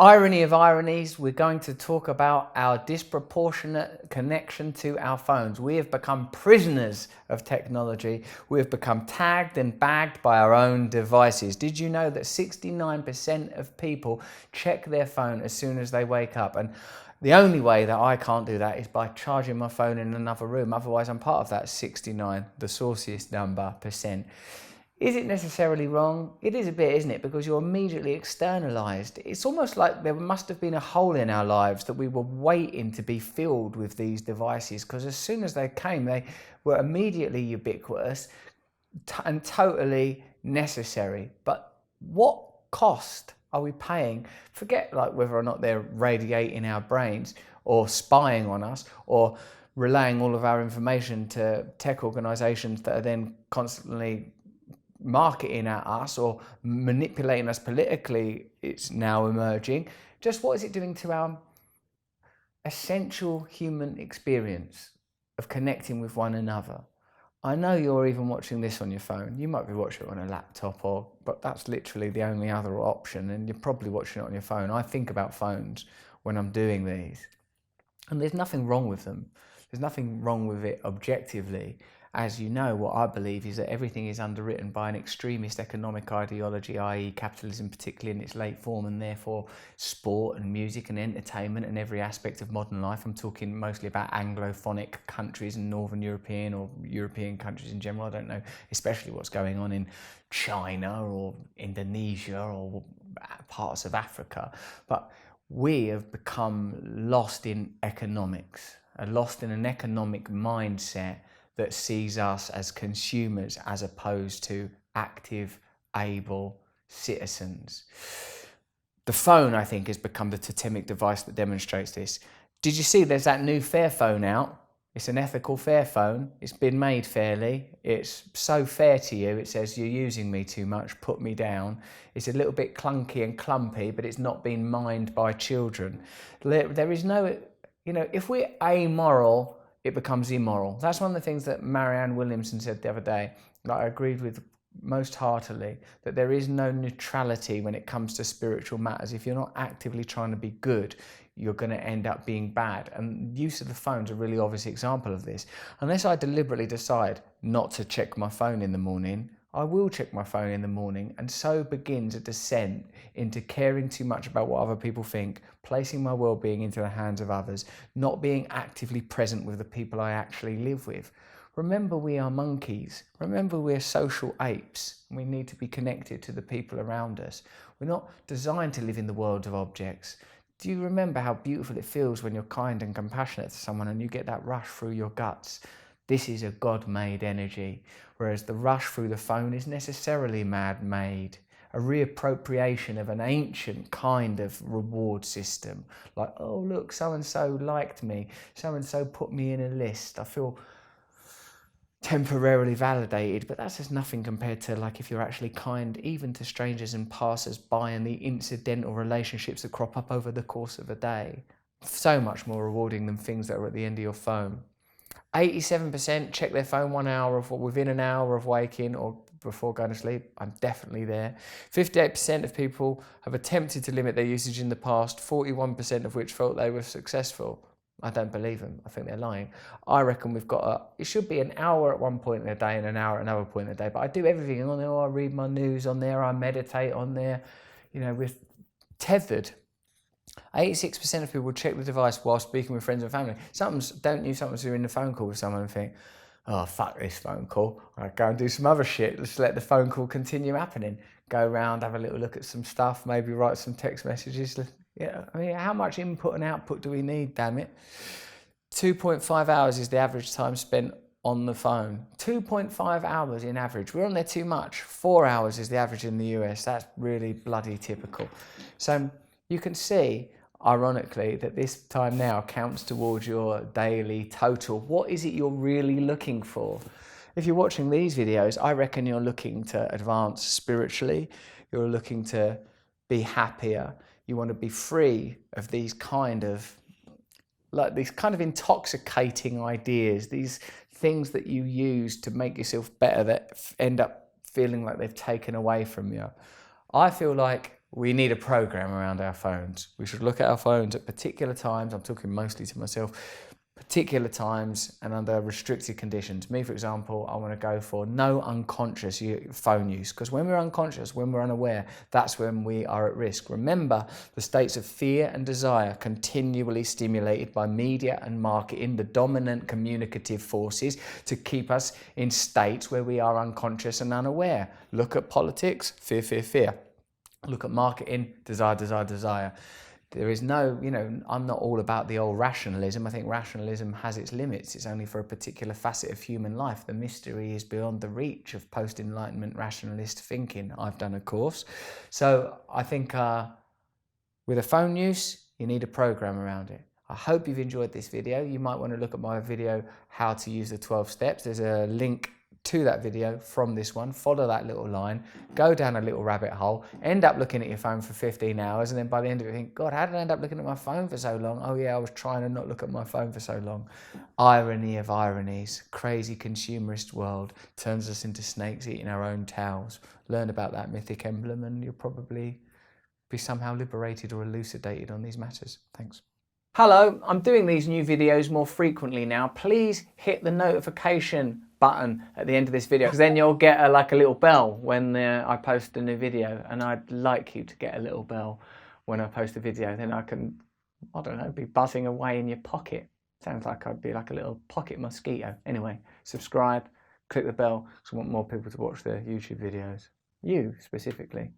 Irony of ironies, we're going to talk about our disproportionate connection to our phones. We have become prisoners of technology. We have become tagged and bagged by our own devices. Did you know that 69% of people check their phone as soon as they wake up? And the only way that I can't do that is by charging my phone in another room. Otherwise, I'm part of that 69, the sauciest number, percent. Is it necessarily wrong? It is a bit, isn't it? Because you're immediately externalized. It's almost like there must have been a hole in our lives that we were waiting to be filled with these devices, because as soon as they came, they were immediately ubiquitous and totally necessary. But what cost are we paying? Forget like whether or not they're radiating our brains or spying on us or relaying all of our information to tech organizations that are then constantly marketing at us or manipulating us politically. It's now emerging. Just what is it doing to our essential human experience of connecting with one another? I know you're even watching this on your phone. You might be watching it on a laptop, but that's literally the only other option, and you're probably watching it on your phone. I think about phones when I'm doing these, and there's nothing wrong with them. There's nothing wrong with it objectively. As you know, what I believe is that everything is underwritten by an extremist economic ideology, i.e. capitalism, particularly in its late form, and therefore sport and music and entertainment and every aspect of modern life. I'm talking mostly about Anglophonic countries and Northern European or European countries in general. I don't know especially what's going on in China or Indonesia or parts of Africa, but we have become lost in economics, lost in an economic mindset that sees us as consumers as opposed to active, able citizens. The phone, I think, has become the totemic device that demonstrates this. Did you see there's that new Fairphone out? It's an ethical Fairphone. It's been made fairly. It's so fair to you. It says, you're using me too much, put me down. It's a little bit clunky and clumpy, but it's not been mined by children. There is no, if we're amoral, it becomes immoral. That's one of the things that Marianne Williamson said the other day, that I agreed with most heartily, that there is no neutrality when it comes to spiritual matters. If you're not actively trying to be good, you're going to end up being bad. And use of the phone is a really obvious example of this. Unless I deliberately decide not to check my phone in the morning, I will check my phone in the morning, and so begins a descent into caring too much about what other people think, placing my well-being into the hands of others, not being actively present with the people I actually live with. Remember, we are monkeys. Remember, we're social apes. We need to be connected to the people around us. We're not designed to live in the world of objects. Do you remember how beautiful it feels when you're kind and compassionate to someone and you get that rush through your guts? This is a God-made energy, whereas the rush through the phone is necessarily man-made, a reappropriation of an ancient kind of reward system. Like, oh, look, so-and-so liked me, so-and-so put me in a list. I feel temporarily validated, but that's just nothing compared to like if you're actually kind even to strangers and passers-by and the incidental relationships that crop up over the course of a day. So much more rewarding than things that are at the end of your phone. 87% check their phone within an hour of waking or before going to sleep. I'm definitely there. 58% of people have attempted to limit their usage in the past, 41% of which felt they were successful. I don't believe them. I think they're lying. I reckon it should be an hour at one point in the day and an hour at another point in the day, but I do everything on there. I read my news on there. I meditate on there. We're tethered. 86% of people check the device while speaking with friends and family. Don't you sometimes you're in a phone call with someone and think, oh, fuck this phone call. I'll go and do some other shit. Let's let the phone call continue happening. Go around, have a little look at some stuff, maybe write some text messages. Yeah, I mean, how much input and output do we need, damn it? 2.5 hours is the average time spent on the phone. 2.5 hours in average. We're on there too much. 4 hours is the average in the US. That's really bloody typical. So you can see, ironically, that this time now counts towards your daily total. What is it you're really looking for? If you're watching these videos, I reckon you're looking to advance spiritually. You're looking to be happier. You want to be free of these kind of intoxicating ideas, these things that you use to make yourself better that end up feeling like they've taken away from you. I feel like we need a program around our phones. We should look at our phones at particular times. I'm talking mostly to myself. Particular times and under restricted conditions. Me, for example, I want to go for no unconscious phone use, because when we're unconscious, when we're unaware, that's when we are at risk. Remember, the states of fear and desire continually stimulated by media and marketing, the dominant communicative forces to keep us in states where we are unconscious and unaware. Look at politics, fear, fear, fear. Look at marketing, desire, desire, desire. There is no, I'm not all about the old rationalism. I think rationalism has its limits. It's only for a particular facet of human life. The mystery is beyond the reach of post-Enlightenment rationalist thinking. I've done a course. So I think with a phone use, you need a program around it. I hope you've enjoyed this video. You might want to look at my video, how to use the 12 steps. There's a link to that video from this one. Follow that little line, go down a little rabbit hole, end up looking at your phone for 15 hours, and then by the end of it think, God, how did I end up looking at my phone for so long? Oh yeah, I was trying to not look at my phone for so long. Irony of ironies. Crazy consumerist world turns us into snakes eating our own tails. Learn about that mythic emblem and you'll probably be somehow liberated or elucidated on these matters. Thanks. Hello, I'm doing these new videos more frequently now. Please hit the notification button at the end of this video, because then you'll get like a little bell when I post a new video, and I'd like you to get a little bell when I post a video. Then I can, I don't know, be buzzing away in your pocket. Sounds like I'd be like a little pocket mosquito. Anyway, subscribe, click the bell, because I want more people to watch the YouTube videos. You specifically.